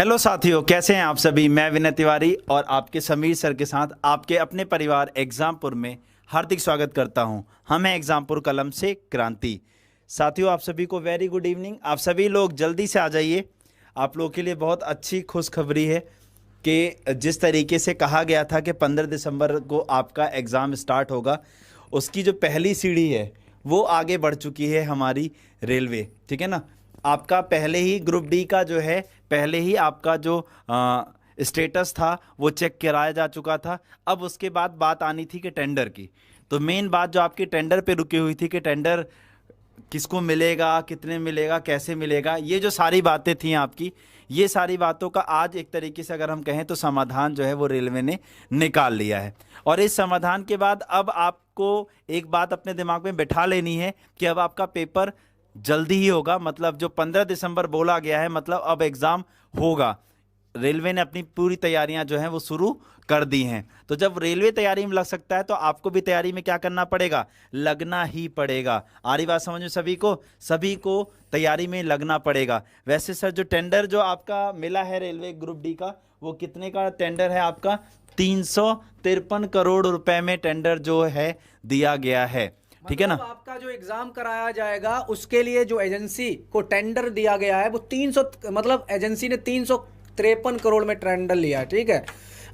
Hello साथियों, कैसे हैं आप सभी। मैं विनय तिवारी और आपके समीर सर के साथ आपके अपने परिवार एग्जामपुर में हार्दिक स्वागत करता हूं। हम हैं एग्जामपुर कलम से क्रांति। साथियों, आप सभी को वेरी गुड इवनिंग। आप सभी लोग जल्दी से आ जाइए। आप लोगों के लिए बहुत अच्छी खुशखबरी है कि जिस तरीके से कहा गया था कि 15 दिसंबर को आपका एग्ज़ाम स्टार्ट होगा, उसकी जो पहली सीढ़ी है वो आगे बढ़ चुकी है हमारी रेलवे। ठीक है ना। आपका पहले ही ग्रुप डी का जो है, पहले ही आपका जो स्टेटस था वो चेक कराया जा चुका था। अब उसके बाद बात आनी थी कि टेंडर की। तो मेन बात जो आपकी टेंडर पे रुकी हुई थी कि टेंडर किसको मिलेगा, कितने मिलेगा, कैसे मिलेगा, ये जो सारी बातें थी आपकी, ये सारी बातों का आज एक तरीके से अगर हम कहें तो समाधान जो है वो रेलवे ने निकाल लिया है। और इस समाधान के बाद अब आपको एक बात अपने दिमाग में बिठा लेनी है कि अब आपका पेपर जल्दी ही होगा। मतलब जो 15 दिसंबर बोला गया है, मतलब अब एग्ज़ाम होगा। रेलवे ने अपनी पूरी तैयारियां जो हैं वो शुरू कर दी हैं। तो जब रेलवे तैयारी में लग सकता है तो आपको भी तैयारी में क्या करना पड़ेगा, लगना ही पड़ेगा। आ रही बात समझ में सभी को तैयारी में लगना पड़ेगा। वैसे सर, जो टेंडर जो आपका मिला है रेलवे ग्रुप डी का, वो कितने का टेंडर है आपका? 353 करोड़ रुपए में टेंडर जो है दिया गया है। ठीक है ना। आपका जो एग्जाम कराया जाएगा उसके लिए जो एजेंसी को टेंडर दिया गया है वो 300, मतलब एजेंसी ने 353 करोड़ में टेंडर लिया है। ठीक है।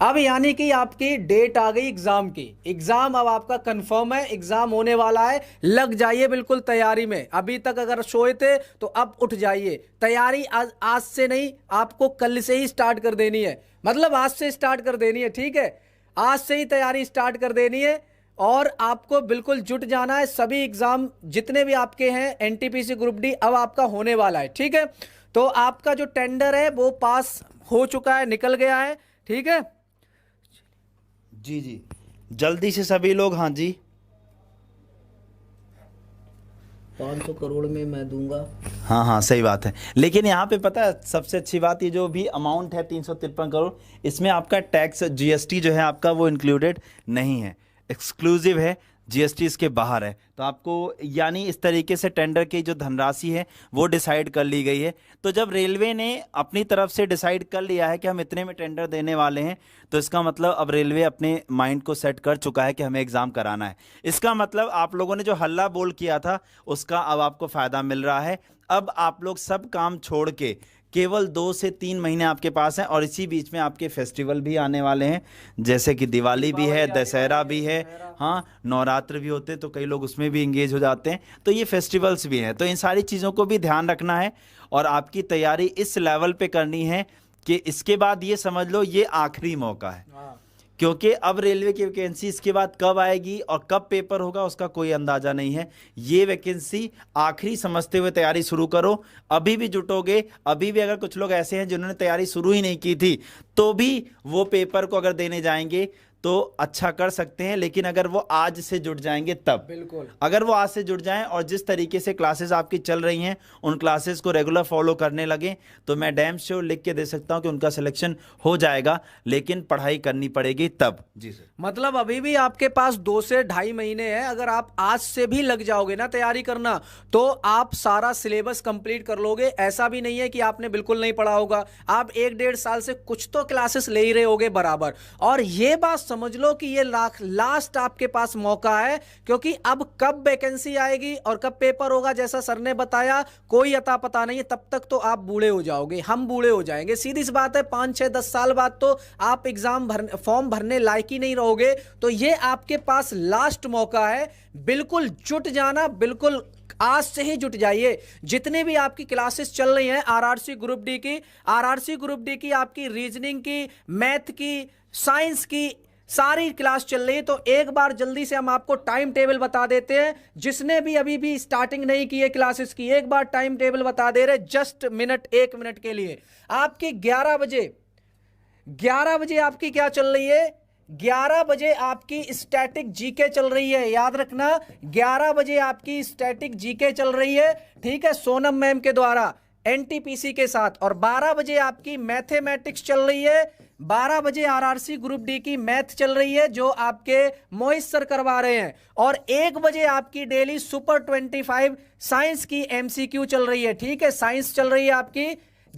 अब यानी कि आपकी डेट आ गई एग्जाम की। एग्जाम अब आपका कंफर्म है, एग्जाम होने वाला है। लग जाइए बिल्कुल तैयारी में। अभी तक अगर सोए थे तो अब उठ जाइए। तैयारी आज से नहीं, आपको कल से ही स्टार्ट कर देनी है। मतलब आज से स्टार्ट कर देनी है। ठीक है, आज से ही तैयारी स्टार्ट कर देनी है और आपको बिल्कुल जुट जाना है। सभी एग्जाम जितने भी आपके हैं एनटीपीसी ग्रुप डी अब आपका होने वाला है। ठीक है। तो आपका जो टेंडर है वो पास हो चुका है, निकल गया है। ठीक है जी, जल्दी से सभी लोग। हाँ जी, 500 करोड़ में मैं दूंगा। हाँ, सही बात है। लेकिन यहाँ पे पता है सबसे अच्छी बात, ये जो भी अमाउंट है 353 करोड़, इसमें आपका टैक्स जीएसटी जो है आपका वो इंक्लूडेड नहीं है, एक्सक्लूसिव है। जीएसटी इसके बाहर है। तो आपको यानी इस तरीके से टेंडर की जो धनराशि है वो डिसाइड कर ली गई है। तो जब रेलवे ने अपनी तरफ से डिसाइड कर लिया है कि हम इतने में टेंडर देने वाले हैं, तो इसका मतलब अब रेलवे अपने माइंड को सेट कर चुका है कि हमें एग्ज़ाम कराना है। इसका मतलब आप लोगों ने जो हल्ला बोल किया था उसका अब आपको फ़ायदा मिल रहा है। अब आप लोग सब काम छोड़ के केवल 2 से 3 महीने आपके पास हैं, और इसी बीच में आपके फेस्टिवल भी आने वाले हैं, जैसे कि दिवाली भी है, दशहरा भी है, हाँ, नवरात्र भी होते हैं तो कई लोग उसमें भी इंगेज हो जाते हैं। तो ये फेस्टिवल्स भी हैं, तो इन सारी चीज़ों को भी ध्यान रखना है और आपकी तैयारी इस लेवल पे करनी है कि इसके बाद ये समझ लो ये आखिरी मौका है। क्योंकि अब रेलवे की वैकेंसी इसके बाद कब आएगी और कब पेपर होगा उसका कोई अंदाजा नहीं है। ये वैकेंसी आखिरी समझते हुए तैयारी शुरू करो। अभी भी जुटोगे, अभी भी अगर कुछ लोग ऐसे हैं जिन्होंने तैयारी शुरू ही नहीं की थी तो भी वो पेपर को अगर देने जाएंगे तो अच्छा कर सकते हैं। लेकिन अगर वो आज से जुट जाएंगे तब, बिल्कुल, अगर वो आज से जुट जाएं और जिस तरीके से क्लासेस आपकी चल रही हैं उन क्लासेस को रेगुलर फॉलो करने लगे, तो मैं डैम श्योर लिख के दे सकता हूं कि उनका सिलेक्शन हो जाएगा। लेकिन पढ़ाई करनी पड़ेगी तब। जी सर। मतलब अभी भी आपके पास 2 से 2.5 महीने हैं। अगर आप आज से भी लग जाओगे ना तैयारी करना, तो आप सारा सिलेबस कंप्लीट कर लोगे। ऐसा भी नहीं है कि आपने बिल्कुल नहीं पढ़ा होगा। आप 1-1.5 साल से कुछ तो क्लासेस ले ही रहे होगे बराबर। और ये बात समझ लो कि ये लास्ट आपके पास मौका है, क्योंकि अब कब वैकेंसी आएगी और कब पेपर होगा, जैसा सर ने बताया, कोई अता पता नहीं है। तब तक तो आप बूढ़े हो जाओगे, हम बूढ़े हो जाएंगे। सीधी सी बात है, 5-6-10 साल बाद तो आप एग्जाम फॉर्म भरने लायक ही नहीं रहोगे। तो ये आपके पास लास्ट मौका है। बिल्कुल जुट जाना, बिल्कुल आज से ही जुट जाइए। जितने भी आपकी क्लासेस चल रही हैं आरआरसी ग्रुप डी की आपकी रीजनिंग की, मैथ की, साइंस की सारी क्लास चल रही है। तो एक बार जल्दी से हम आपको टाइम टेबल बता देते हैं। जिसने भी अभी भी स्टार्टिंग नहीं की है क्लासेस की, एक बार टाइम टेबल बता दे रहे, जस्ट 1 मिनट के लिए। आपकी 11 बजे आपकी क्या चल रही है? 11 बजे आपकी स्टैटिक जीके चल रही है। याद रखना, 11 बजे आपकी स्टैटिक जीके चल रही है। ठीक है, सोनम मैम के द्वारा एनटीपीसी के साथ। और 12 बजे आपकी मैथमेटिक्स चल रही है। 12 बजे आरआरसी ग्रुप डी की मैथ चल रही है, जो आपके मोहित सर करवा रहे हैं। और 1 बजे आपकी डेली सुपर 25 साइंस की एमसीक्यू चल रही है। ठीक है, साइंस चल रही है आपकी।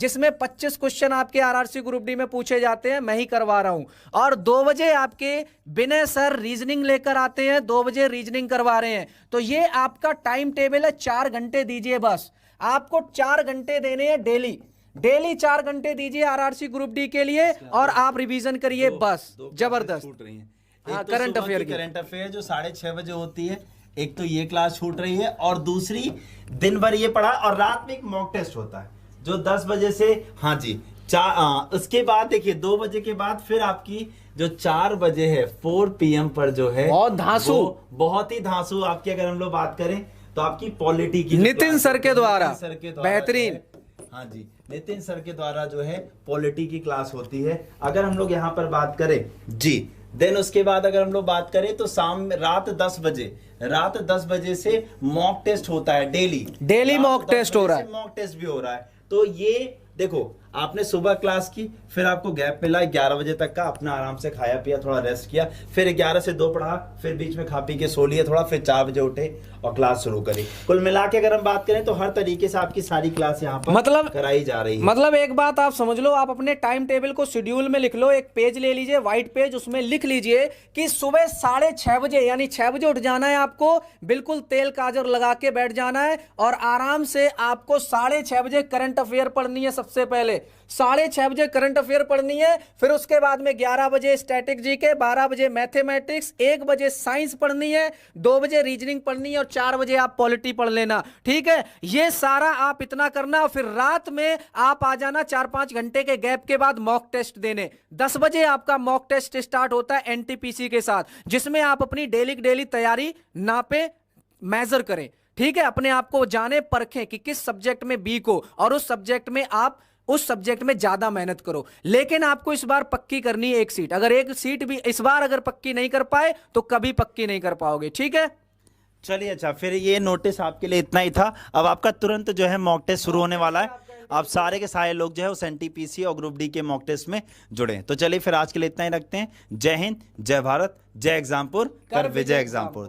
जिसमें 25 क्वेश्चन आपके आरआरसी ग्रुप डी में पूछे जाते हैं, मैं ही करवा रहा हूं। और 2 बजे आपके विनय सर रीजनिंग लेकर आते हैं, 2 बजे रीजनिंग करवा रहे हैं। तो ये आपका टाइम टेबल है, 4 घंटे दीजिए बस, आपको 4 घंटे देने हैं डेली, डेली 4 घंटे दीजिए आरआरसी ग्रुप डी के लिए, और आप रिवीजन करिए बस। जबरदस्त। हाँ, करंट अफेयर की करंट अफेयर जो 6:30 बजे होती है, एक तो ये क्लास छूट रही है, और दूसरी दिन भर ये पढ़ा, और रात में एक मॉक टेस्ट होता है जो 10 बजे से, हाँ जी, उसके बाद देखिए 2 बजे के बाद फिर आपकी जो 4 बजे है 4 PM पर जो है बहुत धांसू, बहुत ही धांसू आपकी, अगर हम लोग बात करें तो आपकी पॉलिटी की नितिन सर के द्वारा बेहतरीन, हाँ जी, नितिन सर के द्वारा जो है पॉलिटी की क्लास होती है। अगर हम लोग यहाँ पर बात करें जी, देन उसके बाद अगर हम लोग बात करें तो रात 10 बजे से मॉक टेस्ट होता है, डेली मॉक टेस्ट हो रहा है, मॉक टेस्ट भी हो रहा है। तो ये देखो, आपने सुबह क्लास की, फिर आपको गैप मिला 11 बजे तक का, अपना आराम से खाया पिया, थोड़ा रेस्ट किया, फिर 11 से 2 पढ़ा, फिर बीच में खा पी के सो लिए थोड़ा, फिर 4 बजे उठे और क्लास शुरू करी। कुल मिला के अगर हम बात करें तो हर तरीके से आपकी सारी क्लास यहाँ पर कराई जा रही है। मतलब एक बात आप समझ लो, आप अपने टाइम टेबल को शेड्यूल में लिख लो, एक पेज ले लीजिए, व्हाइट पेज, उसमें लिख लीजिए कि सुबह 6:30 बजे यानी 6 बजे उठ जाना है आपको, बिल्कुल तेल काजर लगा के बैठ जाना है, और आराम से आपको 6:30 बजे करंट अफेयर पढ़नी है। सबसे पहले 6:30 बजे करंट अफेयर पढ़नी है, फिर उसके बाद में 11 बजे स्टैटिक जीके, 12 बजे मैथमेटिक्स, 1 बजे साइंस पढ़नी है, 2 बजे रीजनिंग पढ़नी है, और 4 बजे आप पॉलिटी पढ़ लेना। ठीक है, ये सारा आप इतना करना, और फिर रात में आप आ जाना 4-5 घंटे के गैप के बाद मॉक टेस्ट देने। 10 बजे आपका मॉक टेस्ट स्टार्ट होता है एनटीपीसी के साथ, जिसमें आप अपनी डेली तैयारी नापे, मेजर करें। ठीक है, अपने आप को जाने, परखें कि किस सब्जेक्ट में वीक हो, और उस सब्जेक्ट में आप उस सब्जेक्ट में ज्यादा मेहनत करो। लेकिन आपको इस बार पक्की करनी है एक सीट, अगर एक सीट भी इस बार अगर पक्की नहीं कर पाए तो कभी पक्की नहीं कर पाओगे। ठीक है, चलिए, अच्छा, फिर ये नोटिस आपके लिए इतना ही था। अब आपका तुरंत जो है मॉक टेस्ट शुरू होने वाला है, आप सारे के सारे लोग जो है उस एनटीपीसी और ग्रुप डी के मॉक टेस्ट में जुड़े। तो चलिए फिर आज के लिए इतना ही रखते हैं। जय हिंद, जय भारत, जय एग्जामपुर, कर विजय एग्जामपुर।